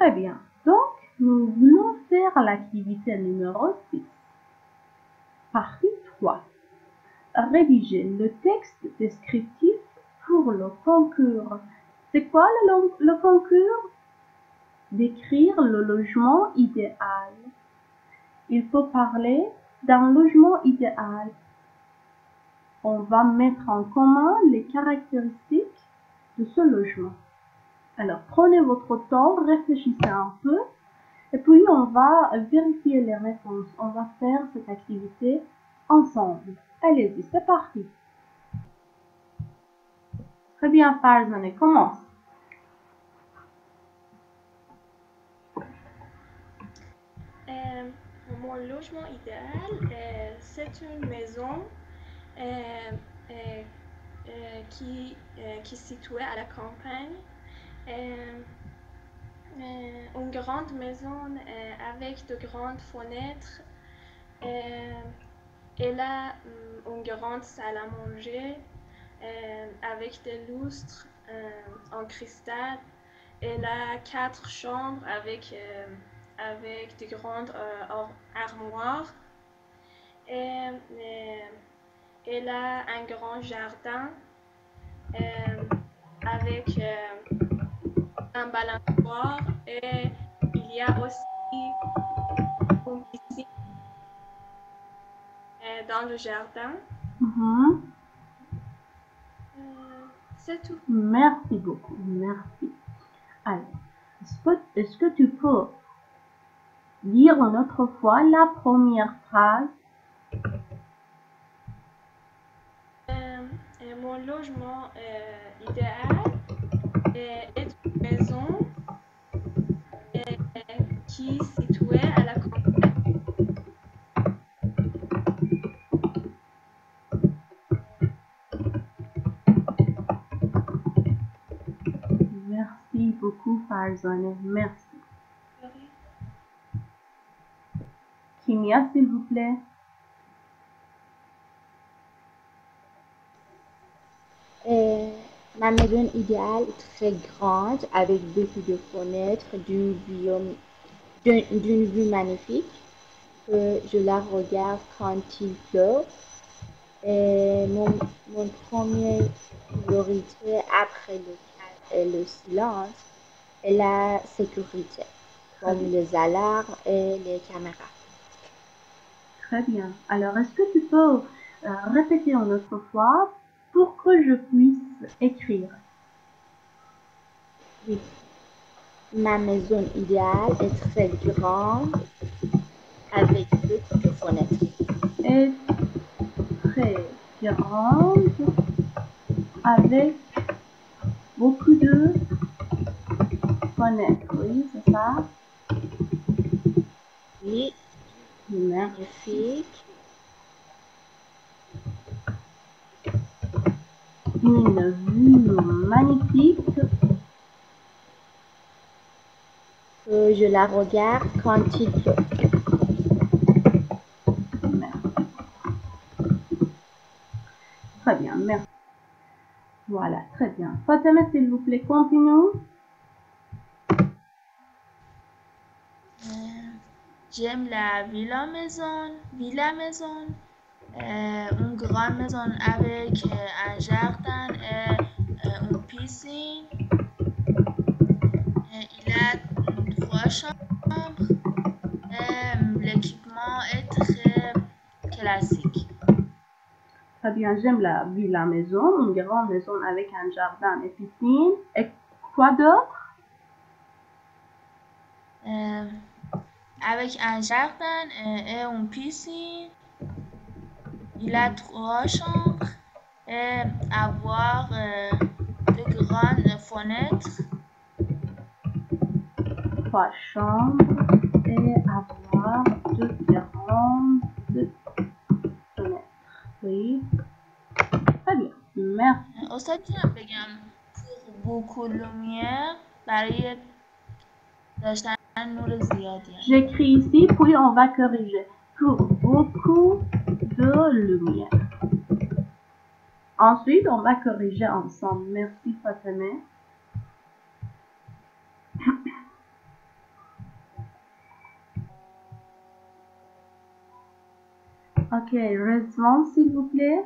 Très bien. Donc, nous voulons faire l'activité numéro 6. Partie 3. Rédiger le texte descriptif pour le concours. C'est quoi le concours? Décrire le logement idéal. Il faut parler d'un logement idéal. On va mettre en commun les caractéristiques de ce logement. Alors, prenez votre temps, réfléchissez un peu, et puis on va vérifier les réponses. On va faire cette activité ensemble. Allez-y, c'est parti. Très bien, Farzaneh, commence. Mon logement idéal, c'est une maison qui est située à la campagne. Une grande maison avec de grandes fenêtres. Elle a une grande salle à manger avec des lustres en cristal. Elle a 4 chambres avec de grandes armoires. Elle a un grand jardin avec un balançoire et il y a aussi une piscine dans le jardin. C'est tout. Merci beaucoup, merci. Alors, est-ce que tu peux lire une autre fois la première phrase? Mon logement idéal est une maison qui est située à la campagne. Merci beaucoup, Farzaneh, merci. Kimia, s'il vous plaît. Ma maison idéale est très grande avec beaucoup de fenêtres, d'une vue magnifique. Je la regarde quand il pleut. Mon premier priorité après le calme et le silence est la sécurité, comme les alarmes et les caméras. Très bien. Alors, est-ce que tu peux répéter une autre fois pour que je puisse écrire? Oui. Ma maison idéale est très grande avec beaucoup de fenêtres. Est très grande avec beaucoup de fenêtres. Oui, c'est ça? Oui, magnifique. Une vue magnifique. Je la regarde quand il pleut. Merci. Très bien, merci. Voilà, très bien. Fatima, s'il vous plaît, continue. J'aime la villa maison, une grande maison avec un jardin et une piscine. Il a 3 chambres. L'équipement est très classique. Très bien, j'aime la villa maison, une grande maison avec un jardin et piscine. Et quoi d'autre? Avec un jardin et une piscine. Il a 3 chambres et avoir de grandes fenêtres. 3 chambres et avoir de grandes fenêtres. Oui. Très bien. Merci. استاد بگم pour beaucoup lumière برای داشتن نور زیادی. J'écris ici, puis on va corriger. Pour beaucoup de lumière. Ensuite, on va corriger ensemble. Merci, Fatima. Ok, Rizwan, s'il vous plaît.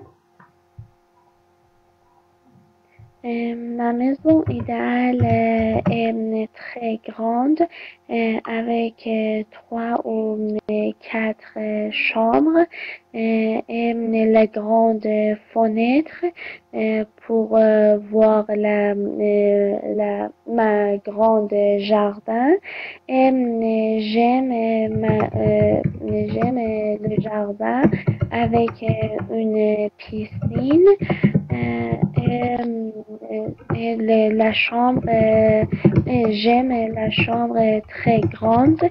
Ma maison idéale est très grande avec 3 ou 4 chambres et les grandes fenêtres pour voir ma grande jardin. Et j'aime le jardin avec une piscine. La chambre, j'aime la chambre très grande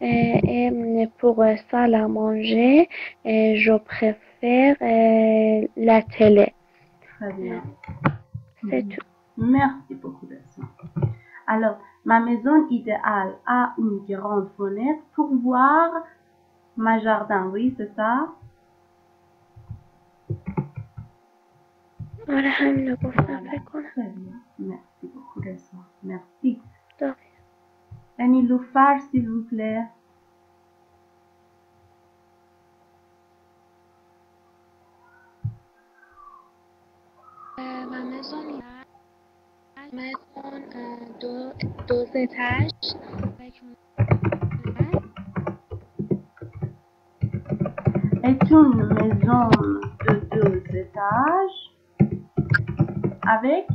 et pour salle à manger, je préfère la télé. Très bien. C'est tout. Merci beaucoup, Rizwan. Alors, ma maison idéale a une grande fenêtre pour voir ma jardin. Oui, c'est ça? الحمد Voilà. لله. Très bien. Merci beaucoup, Rizwan. Merci. طيب. Annie Loufar, s'il vous plaît. Ma maison deux étages avec une Est une maison de 2 étages avec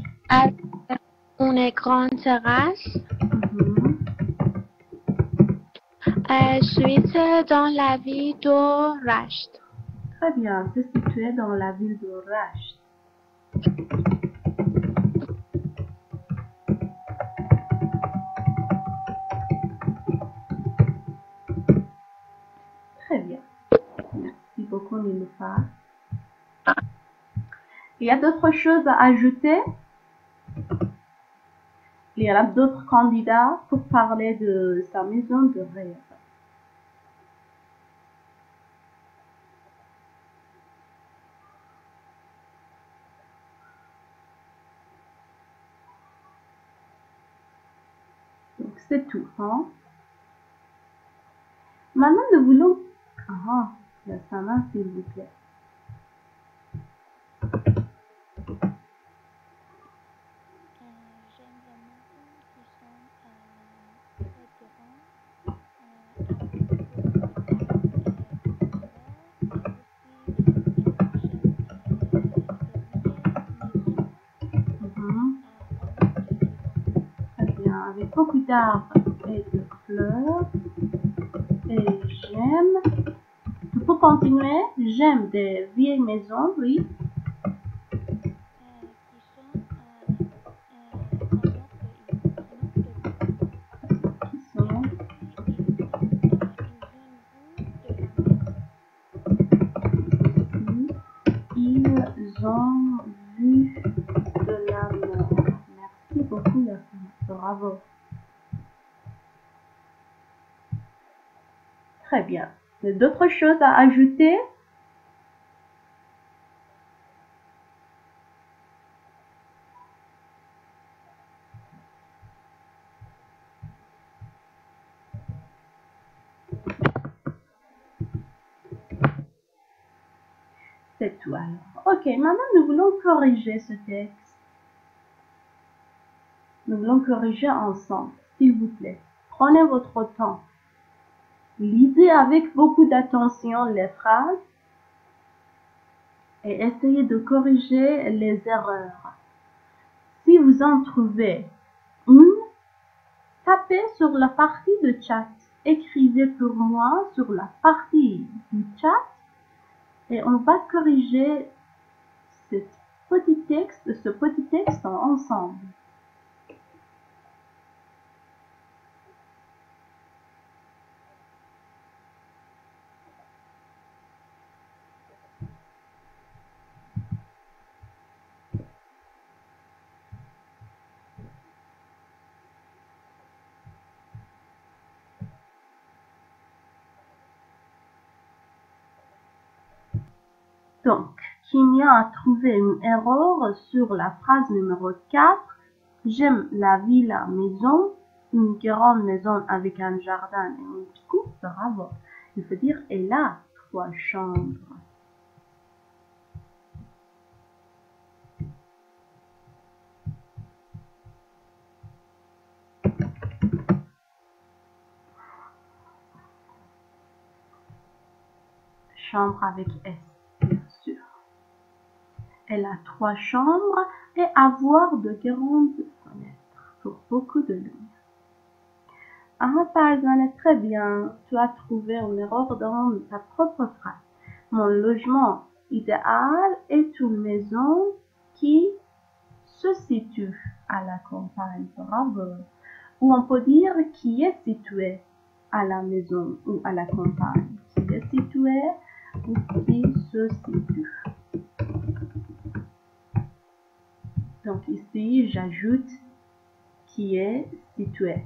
une grande terrasse. Suite dans la ville de Rasht. Très bien, c'est situé dans la ville de Rasht. Très bien. Merci beaucoup, Niloufa. Il y a d'autres choses à ajouter? Il y a d'autres candidats pour parler de sa maison de rêve. Donc, c'est tout, hein? Maintenant, nous voulons... Ah, la Sana, s'il vous plaît. J'aime les maisons qui sont très grandes avec beaucoup d'arbres et de fleurs. Et j'aime... Pour continuer, j'aime des vieilles maisons, oui. Ils ont vu de la mer. Merci beaucoup, Yassine. Bravo. Très bien. D'autres choses à ajouter? C'est tout alors. Ok, maintenant nous voulons corriger ce texte. Nous voulons corriger ensemble, s'il vous plaît. Prenez votre temps. Lisez avec beaucoup d'attention les phrases et essayez de corriger les erreurs. Si vous en trouvez une, tapez sur la partie de chat. Écrivez pour moi sur la partie du chat et on va corriger ce petit texte ensemble. Donc, Kimia a trouvé une erreur sur la phrase numéro 4. J'aime la villa maison, une grande maison avec un jardin et une piscine. Bravo. Il faut dire, elle a 3 chambres. chambre avec S, bien sûr. Elle a 3 chambres et avoir de grandes fenêtres pour beaucoup de lumière. Ah, Tarzan, très bien. Tu as trouvé une erreur dans ta propre phrase. Mon logement idéal est une maison qui se situe à la campagne. Bravo. Ou on peut dire qui est situé à la maison ou à la campagne. Qui est situé ou qui se situe. Donc ici, j'ajoute qui est situé.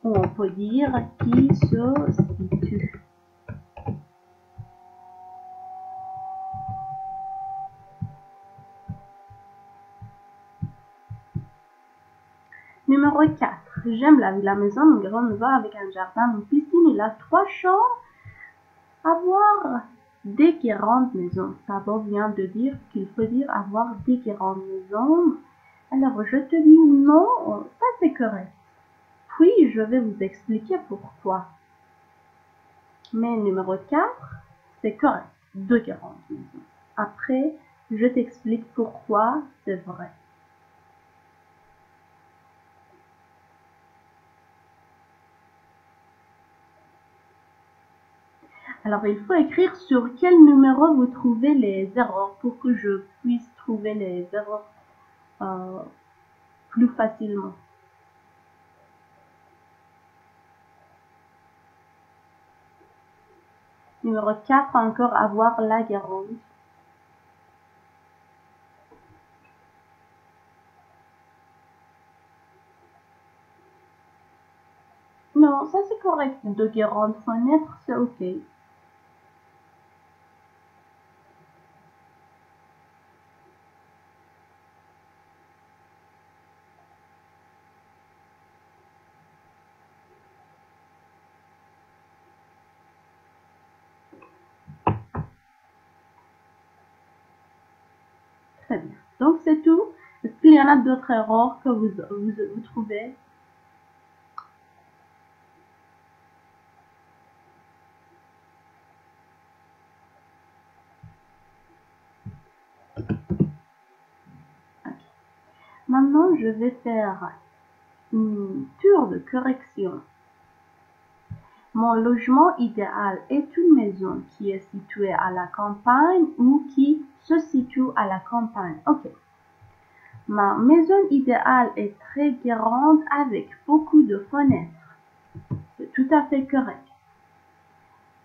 Ou on peut dire qui se situe. Numéro 4. J'aime la maison, une grande maison avec un jardin, une piscine. Il a 3 chambres. Avoir des grandes maisons. Sabo vient de dire qu'il faut dire avoir des grandes maisons. Alors, je te dis non, ça c'est correct. Puis, je vais vous expliquer pourquoi. Mais numéro 4, c'est correct. De grandes maisons. Après, je t'explique pourquoi c'est vrai. Alors, il faut écrire sur quel numéro vous trouvez les erreurs pour que je puisse trouver les erreurs plus facilement. Numéro 4, encore avoir la grande. Non, ça c'est correct. De grandes fenêtres, c'est ok. Très bien. Donc c'est tout. Est-ce qu'il y en a d'autres erreurs que vous trouvez? Okay. Maintenant, je vais faire une tour de correction. Mon logement idéal est une maison qui est située à la campagne ou qui se situe à la campagne. Ok. Ma maison idéale est très grande avec beaucoup de fenêtres. C'est tout à fait correct.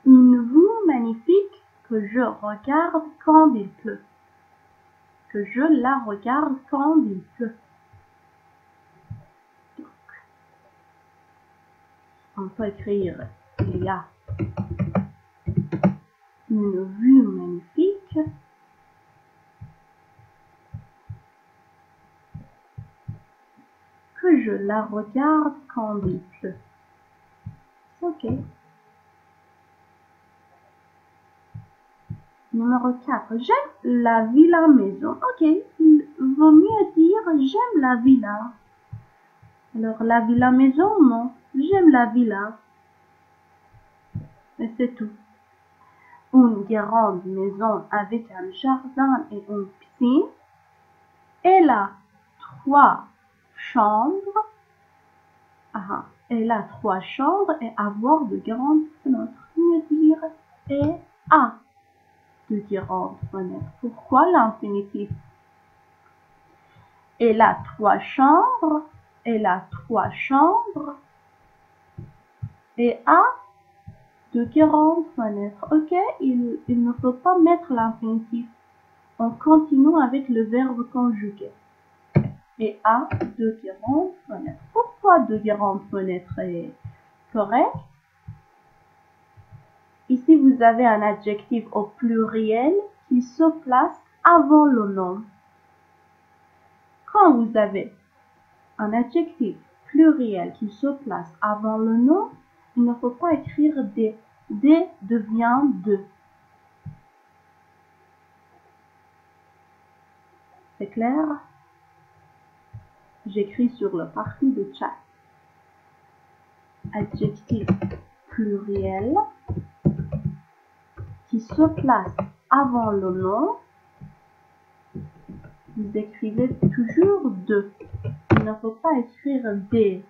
Une vue magnifique que je regarde quand il pleut. Que je la regarde quand il pleut. Donc, on peut écrire il y a une vue magnifique que je la regarde quand il pleut. Ok. Numéro 4. J'aime la villa maison. Ok. Il vaut mieux dire j'aime la villa. Alors la villa maison, non. J'aime la villa. Et c'est tout. Une grande maison avec un jardin et une piscine. Elle a 3 chambres. Ah, elle a 3 chambres et avoir de grandes fenêtres. Mieux dire et a de grandes fenêtres. Pourquoi l'infinitif? Elle a 3 chambres. Elle a 3 chambres et a de grandes fenêtres. Ok, il ne faut pas mettre l'infinitif. On continue avec le verbe conjugué. Et a de grandes fenêtres. Pourquoi de grandes fenêtres est correct? Ici, vous avez un adjectif au pluriel qui se place avant le nom. Quand vous avez un adjectif pluriel qui se place avant le nom, il ne faut pas écrire des. Des devient de. C'est clair? J'écris sur la partie de chat. Adjectif pluriel qui se place avant le nom, vous écrivez toujours de. Il ne faut pas écrire des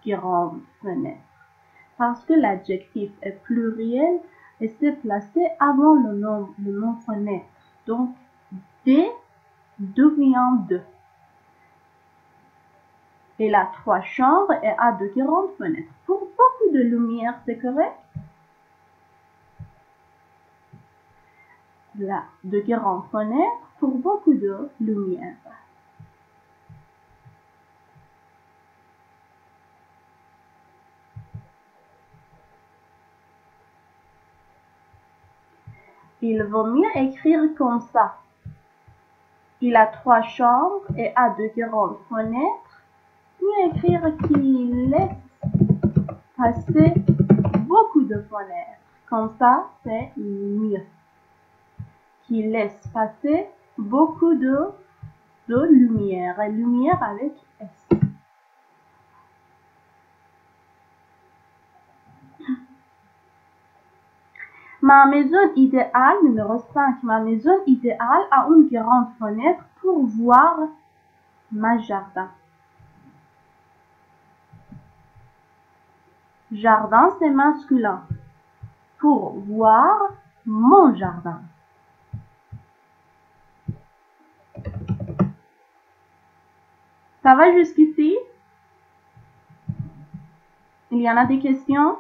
grandes fenêtres parce que l'adjectif est pluriel et c'est placé avant le nom fenêtre. Donc, des devient de. Elle a 3 chambres et a de grandes fenêtres. Pour beaucoup de lumière, c'est correct? Là, de grandes fenêtres pour beaucoup de lumière. Il vaut mieux écrire comme ça. Il a 3 chambres et a de grandes fenêtres. Mieux écrire qu'il laisse passer beaucoup de fenêtres. Comme ça, c'est mieux. Qu'il laisse passer beaucoup de lumière. Et lumière avec S. Ma maison idéale, numéro 5. Ma maison idéale a une grande fenêtre pour voir ma jardin. Jardin, c'est masculin. Pour voir mon jardin. Ça va jusqu'ici? Il y en a des questions?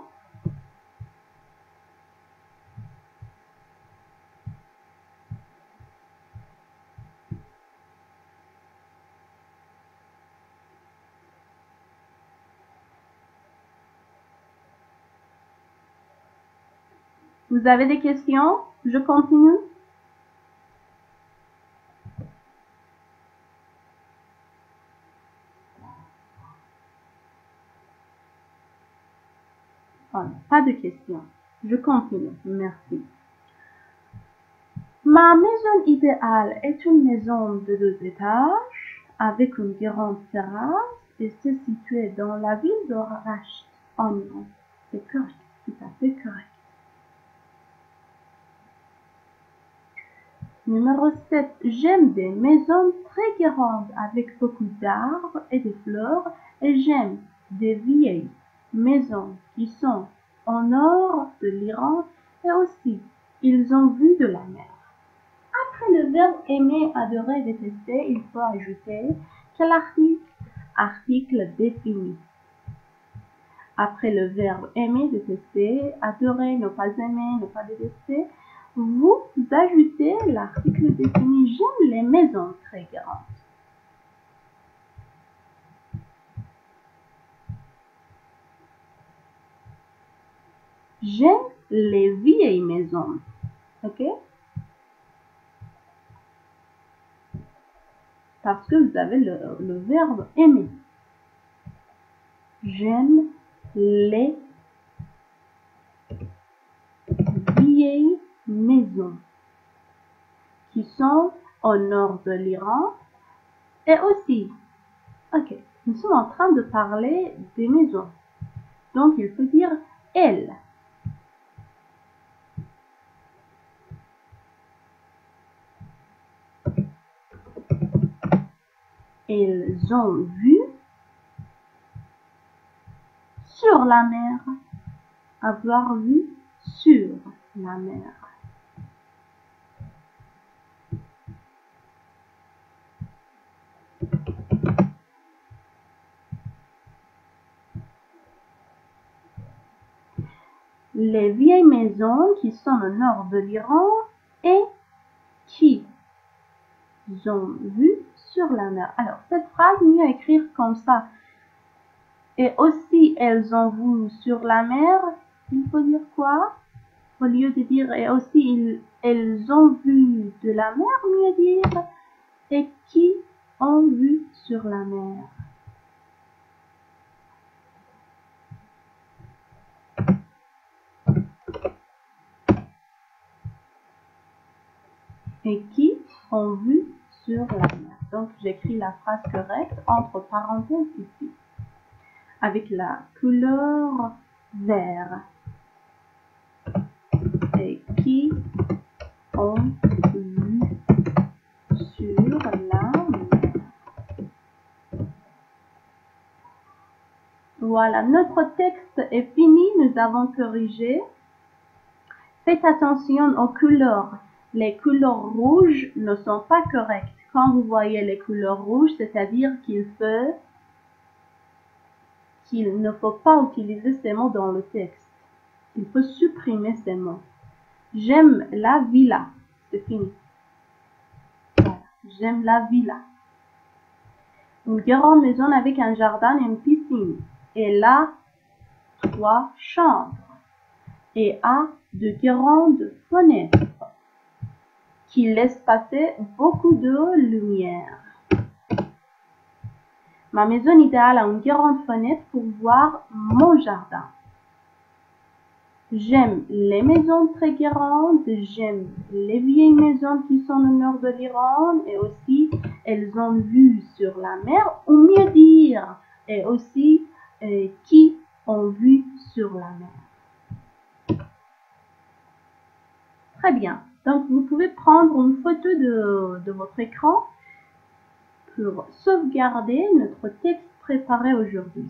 Vous avez des questions? Je continue? Oh, pas de questions. Je continue. Merci. Ma maison idéale est une maison de 2 étages avec une grande terrasse et c'est situé dans la ville de Rasht, en Iran. C'est correct, tout à fait correct. Numéro 7. J'aime des maisons très grandes avec beaucoup d'arbres et de fleurs et j'aime des vieilles maisons qui sont au nord de l'Iran et aussi ils ont vu de la mer. Après le verbe aimer, adorer, détester, il faut ajouter quel article? Article défini. Après le verbe aimer, détester, adorer, ne pas aimer, ne pas détester, vous ajoutez l'article défini. J'aime les maisons très grandes. J'aime les vieilles maisons. Ok? Parce que vous avez le verbe aimer. J'aime les vieilles maisons qui sont au nord de l'Iran et aussi, ok, nous sommes en train de parler des maisons. Donc, il faut dire elles. Elles ont vu sur la mer. Avoir vu sur la mer. Les vieilles maisons qui sont au nord de l'Iran et qui ont vu sur la mer. Alors, cette phrase, mieux écrire comme ça. Et aussi, elles ont vu sur la mer. Il faut dire quoi? Au lieu de dire et aussi, elles ont vu de la mer, mieux dire et qui ont vu sur la mer. Et qui ont vu sur la mer. Donc, j'écris la phrase correcte entre parenthèses ici. Avec la couleur vert. Et qui ont vu sur la mer. Voilà, notre texte est fini, nous avons corrigé. Faites attention aux couleurs. Les couleurs rouges ne sont pas correctes. Quand vous voyez les couleurs rouges, c'est-à-dire qu'il ne faut pas utiliser ces mots dans le texte. Il faut supprimer ces mots. J'aime la villa. C'est fini. Voilà. J'aime la villa. Une grande maison avec un jardin et une piscine. Elle a 3 chambres et a de grandes fenêtres qui laissent passer beaucoup de lumière. Ma maison idéale a une grande fenêtre pour voir mon jardin. J'aime les maisons très grandes, j'aime les vieilles maisons qui sont au nord de l'Iran et aussi elles ont vue sur la mer, ou mieux dire, et aussi qui ont vue sur la mer. Très bien, donc vous pouvez prendre une photo de votre écran pour sauvegarder notre texte préparé aujourd'hui.